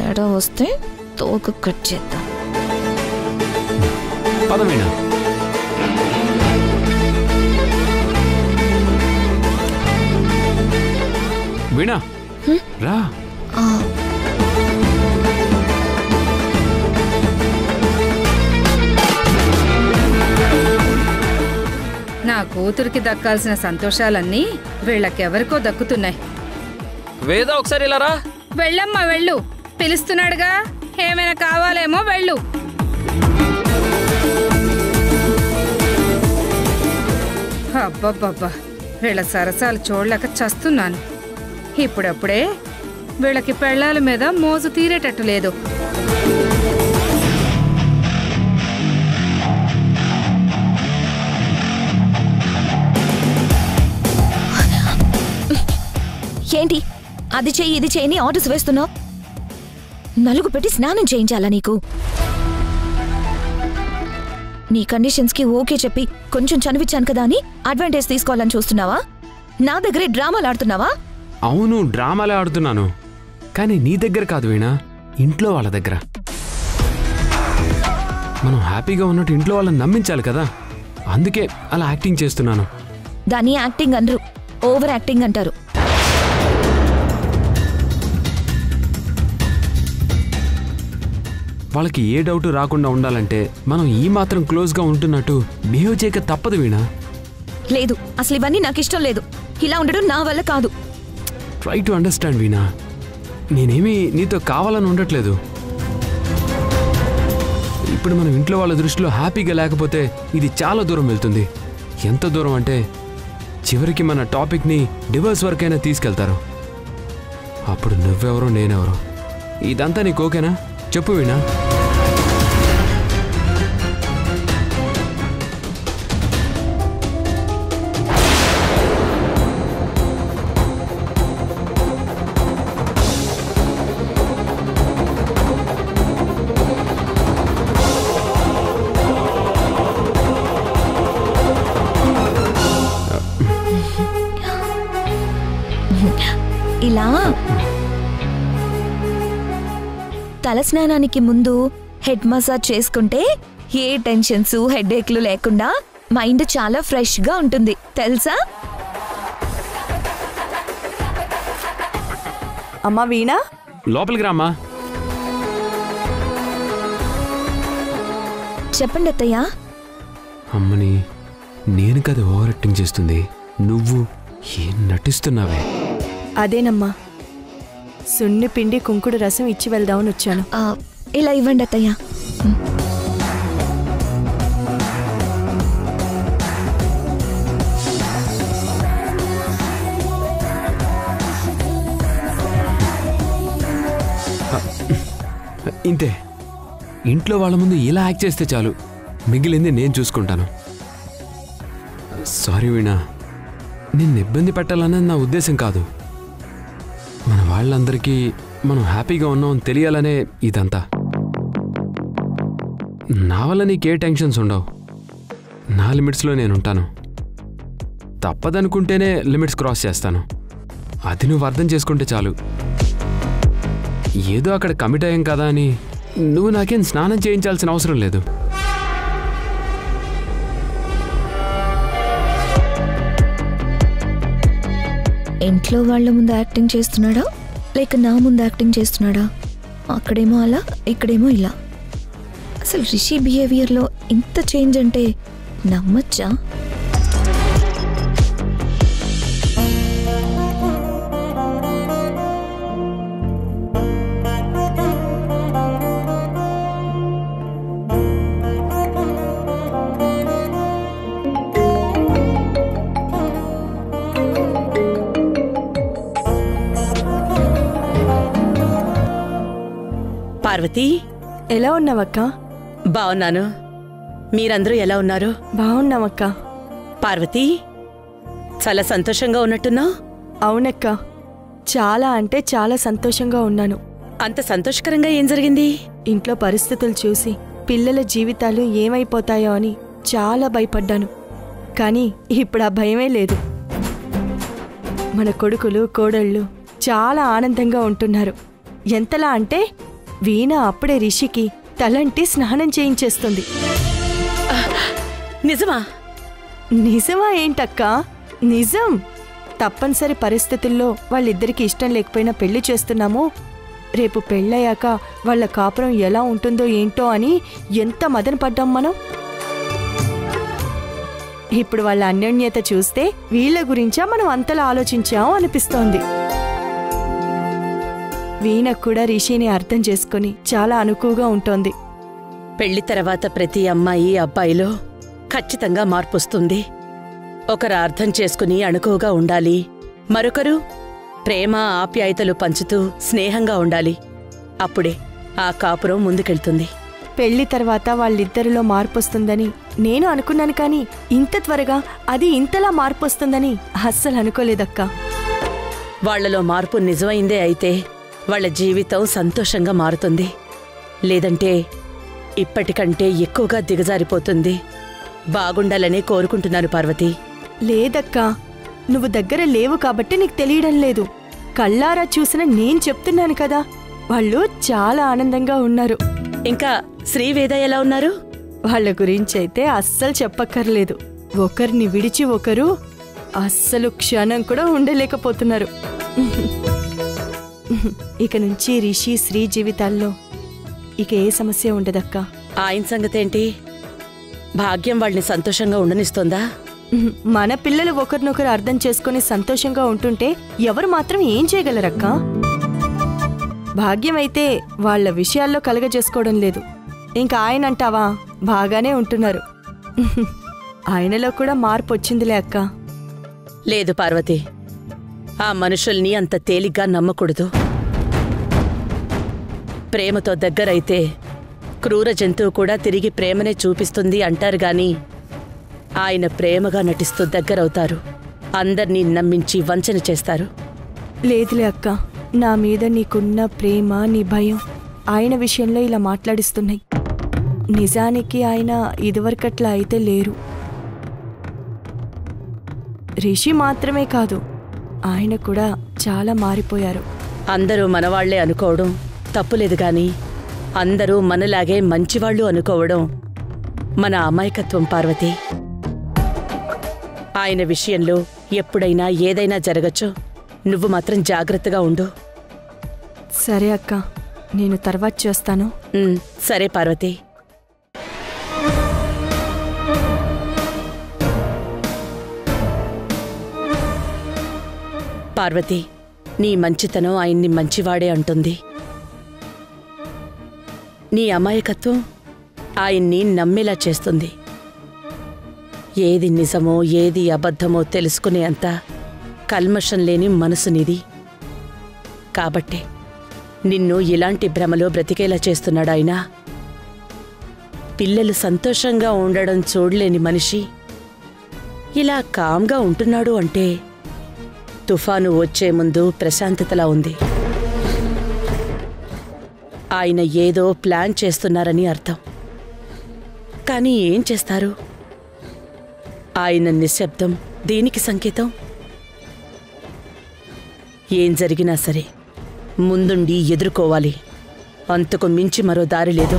తేడా వస్తే తోక కట్ చేద్దాం. పదమేనా వీణా రా. నా కూతురికి దక్కాల్సిన సంతోషాలన్నీ వీళ్ళకెవరికో దక్కుతున్నాయి. వేద ఒకసారి ఇలా రా. వెళ్ళమ్మా వెళ్ళు, పిలుస్తున్నాడుగా. ఏమైనా కావాలేమో వెళ్ళు. అబ్బబ్బబ్బా, వీళ్ళ సరసాలు చూడలేక చస్తున్నాను. ఇప్పుడప్పుడే వీళ్ళకి పెళ్ళాల మీద మోజు తీరేటట్టు లేదు. ఏంటి అది చెయ్యి ఇది చేయని ఆర్డర్స్ వేస్తున్నావు? నలుగు పెట్టి స్నానం చేయించాలా నీకు? నీ కండిషన్స్ కి ఓకే చెప్పి కొంచెం చనివిచ్చాను కదా అని అడ్వాంటేజ్ తీసుకోవాలని చూస్తున్నావా? నా దగ్గరే డ్రామాలు ఆడుతున్నావా? అవును, డ్రామాలే ఆడుతున్నాను, కానీ నీ దగ్గర కాదు వీణా, ఇంట్లో వాళ్ళ దగ్గర. మనం హ్యాపీగా ఉన్నట్టు ఇంట్లో వాళ్ళని నమ్మించాలి కదా, అందుకే అలా యాక్టింగ్ చేస్తున్నాను. దాన్ని యాక్టింగ్ అనరు, ఓవర్ యాక్టింగ్ అంటారు. వాళ్ళకి ఏ డౌట్ రాకుండా ఉండాలంటే మనం ఈ మాత్రం క్లోజ్గా ఉంటున్నట్టు బిహేవ్ చేయక తప్పదు వీణా. లేదు, అసలు ఇవన్నీ నాకు ఇష్టం లేదు. ఇలా ఉండడం నా వల్ల కాదు. ట్రై టు అండర్స్టాండ్ వీణా, నేనేమీ నీతో కావాలని ఉండట్లేదు. ఇప్పుడు మనం ఇంట్లో వాళ్ళ దృష్టిలో హ్యాపీగా లేకపోతే ఇది చాలా దూరం వెళ్తుంది. ఎంత దూరం అంటే చివరికి మన టాపిక్ని డివోర్స్ వరకైనా తీసుకెళ్తారు. అప్పుడు నువ్వెవరో నేనెవరో. ఇదంతా నీకు ఓకేనా? చెప్పు వీణా. ఇలా తలస్నానానికి ముందు హెడ్ మసాజ్ చేసుకుంటే ఏ టెన్షన్స్ హెడేక్లు లేకుండా మైండ్ చాలా ఫ్రెష్ గా ఉంటుంది తెలుసా? అమ్మా వీణా, లోపలికి రామ్మా. చెప్పండి అత్తయ్య. అమ్మని నేను కదా ఓవర్ యాక్టింగ్ చేస్తుంది, నువ్వు ఏం నటిస్తున్నావే? అదేనమ్మా, సున్ని పిండి కుంకుడు రసం ఇచ్చి వెళ్దామని వచ్చాను. ఇలా ఇవ్వండి అత్తయ్య. ఇంతే, ఇంట్లో వాళ్ళ ముందు ఇలా యాక్ట్ చేస్తే చాలు, మిగిలింది నేను చూసుకుంటాను. సారీ వీణా, నిన్ను ఇబ్బంది పెట్టాలన్నది నా ఉద్దేశం కాదు. మన వాళ్ళందరికీ మనం హ్యాపీగా ఉన్నామని తెలియాలనే ఇదంతా. నా వల్ల నీకే టెన్షన్స్ ఉండవు, నా లిమిట్స్లో నేను ఉంటాను. తప్పదనుకుంటేనే లిమిట్స్ క్రాస్ చేస్తాను, అది నువ్వు అర్థం చేసుకుంటే చాలు. ఏదో అక్కడ కమిట్ అయ్యాం కదా అని నువ్వు నాకేం స్నానం చేయించాల్సిన అవసరం లేదు. ఇంట్లో వాళ్ళ ముందు యాక్టింగ్ చేస్తున్నాడా లేక నా ముందు యాక్టింగ్ చేస్తున్నాడా? అక్కడేమో అలా, ఇక్కడేమో ఇలా. అసలు రిషి బిహేవియర్లో ఇంత చేంజ్ అంటే నమ్మచ్చా? పార్వతి, ఎలా ఉన్నావక్క? బావున్నాను. మీరందరూ ఎలా ఉన్నారు? బాగున్నామక్క. పార్వతి, చాలా సంతోషంగా ఉన్నట్టున్నావు. అవునక్క, చాలా అంటే చాలా సంతోషంగా ఉన్నాను. అంత సంతోషకరంగా ఏం జరిగింది? ఇంట్లో పరిస్థితులు చూసి పిల్లల జీవితాలు ఏమైపోతాయో అని చాలా భయపడ్డాను. కానీ ఇప్పుడు ఆ భయమే లేదు. మన కొడుకులు కోడళ్ళు చాలా ఆనందంగా ఉంటున్నారు. ఎంతలా అంటే వీణ అప్పుడే రిషికి తలంటి స్నానం చేయించేస్తుంది. నిజమా? నిజమా ఏంటక్కా? నిజం. తప్పనిసరి పరిస్థితుల్లో వాళ్ళిద్దరికి ఇష్టం లేకపోయినా పెళ్లి చేస్తున్నాము, రేపు పెళ్ళయ్యాక వాళ్ళ కాపురం ఎలా ఉంటుందో ఏంటో అని ఎంత మదన పడ్డాం మనం. ఇప్పుడు వాళ్ళ అన్యోన్యత చూస్తే వీళ్ళ గురించా మనం అంతలా ఆలోచించాం అనిపిస్తోంది. వీణ కూడా రిషిని అర్థం చేసుకుని చాలా అనుకువగా ఉంటోంది. పెళ్లి తర్వాత ప్రతి అమ్మాయి అబ్బాయిలో ఖచ్చితంగా మార్పొస్తుంది. ఒకరు అర్థం చేసుకుని అణుకువగా ఉండాలి, మరొకరు ప్రేమ ఆప్యాయతలు పంచుతూ స్నేహంగా ఉండాలి. అప్పుడే ఆ కాపురం ముందుకెళ్తుంది. పెళ్లి తర్వాత వాళ్ళిద్దరిలో మార్పొస్తుందని నేను అనుకున్నాను, కానీ ఇంత త్వరగా అది ఇంతలా మార్పొస్తుందని అస్సలు అనుకోలేదక్కా. వాళ్లలో మార్పు నిజమైందే అయితే వాళ్ళ జీవితం సంతోషంగా మారుతుంది, లేదంటే ఇప్పటికంటే ఎక్కువగా దిగజారిపోతుంది. బాగుండాలనే కోరుకుంటున్నాను పార్వతి. లేదక్కా, నువ్వు దగ్గర లేవు కాబట్టి నీకు తెలియడం లేదు. కళ్ళారా చూసిన నేను చెప్తున్నాను కదా, వాళ్ళు చాలా ఆనందంగా ఉన్నారు. ఇంకా శ్రీవేద ఎలా ఉన్నారు? వాళ్ళ గురించైతే అస్సలు చెప్పక్కర్లేదు. ఒకరిని విడిచి ఒకరు అస్సలు క్షణం కూడా ఉండలేకపోతున్నారు. ఇక నుంచి రిషి శ్రీ జీవితాల్లో ఇక ఏ సమస్య ఉండదక్కా. ఆయన సంగతేంటి? భాగ్యం వాళ్ళని సంతోషంగా ఉండనిస్తోందా? మన పిల్లలు ఒకరినొకరు అర్థం చేసుకుని సంతోషంగా ఉంటుంటే ఎవరు మాత్రం ఏం చేయగలరక్కా? భాగ్యమైతే వాళ్ల విషయాల్లో కలగజేసుకోవడం లేదు. ఇంకా ఆయన అంటావా, బాగానే ఉంటున్నారు. ఆయనలో కూడా మార్పు వచ్చిందిలే అక్కా. లేదు పార్వతి, ఆ మనుషుల్ని అంత తేలిగ్గా నమ్మకూడదు. ప్రేమతో దగ్గరైతే క్రూర జంతువు కూడా తిరిగి ప్రేమనే చూపిస్తుంది అంటారు గాని ఆయన ప్రేమగా నటిస్తూ దగ్గరవుతారు. అందర్నీ నమ్మించి వంచన చేస్తారు. లేదులే అక్క, నా మీద నీకున్న ప్రేమ, నీ భయం ఆయన విషయంలో ఇలా మాట్లాడిస్తున్నాయి. నిజానికి ఆయన ఇదివరకట్లా అయితే లేరు. రిషి మాత్రమే కాదు, ఆయన కూడా చాలా మారిపోయారు. అందరూ మనవాళ్లే అనుకోవడం తప్పులేదు గాని అందరూ మనలాగే మంచివాళ్లు అనుకోవడం మన అమాయకత్వం పార్వతి. ఆయన విషయంలో ఎప్పుడైనా ఏదైనా జరగచ్చు. నువ్వు మాత్రం జాగ్రత్తగా ఉండు. సరే అక్క, నేను తర్వాత చేస్తాను. సరే పార్వతి. పార్వతి, నీ మంచితనం ఆయన్ని మంచివాడే అంటుంది. నీ అమాయకత్వం ఆయన్ని నమ్మేలా చేస్తుంది. ఏది నిజమో ఏది అబద్ధమో తెలుసుకునే అంత కల్మషం లేని మనసు నీది. కాబట్టే నిన్ను ఇలాంటి భ్రమలో బ్రతికేలా చేస్తున్నాడు ఆయన. పిల్లలు సంతోషంగా ఉండడం చూడలేని మనిషి ఇలా కామ్గా ఉంటున్నాడు అంటే తుఫాను వచ్చే ముందు ప్రశాంతతలా ఉంది. ఆయన ఏదో ప్లాన్ చేస్తున్నారని అర్థం. కానీ ఏం చేస్తారు? ఆయన నిశ్శబ్దం దేనికి సంకేతం? ఏం జరిగినా సరే ముందుండి ఎదుర్కోవాలి. అంతకు మించి మరో దారి లేదు.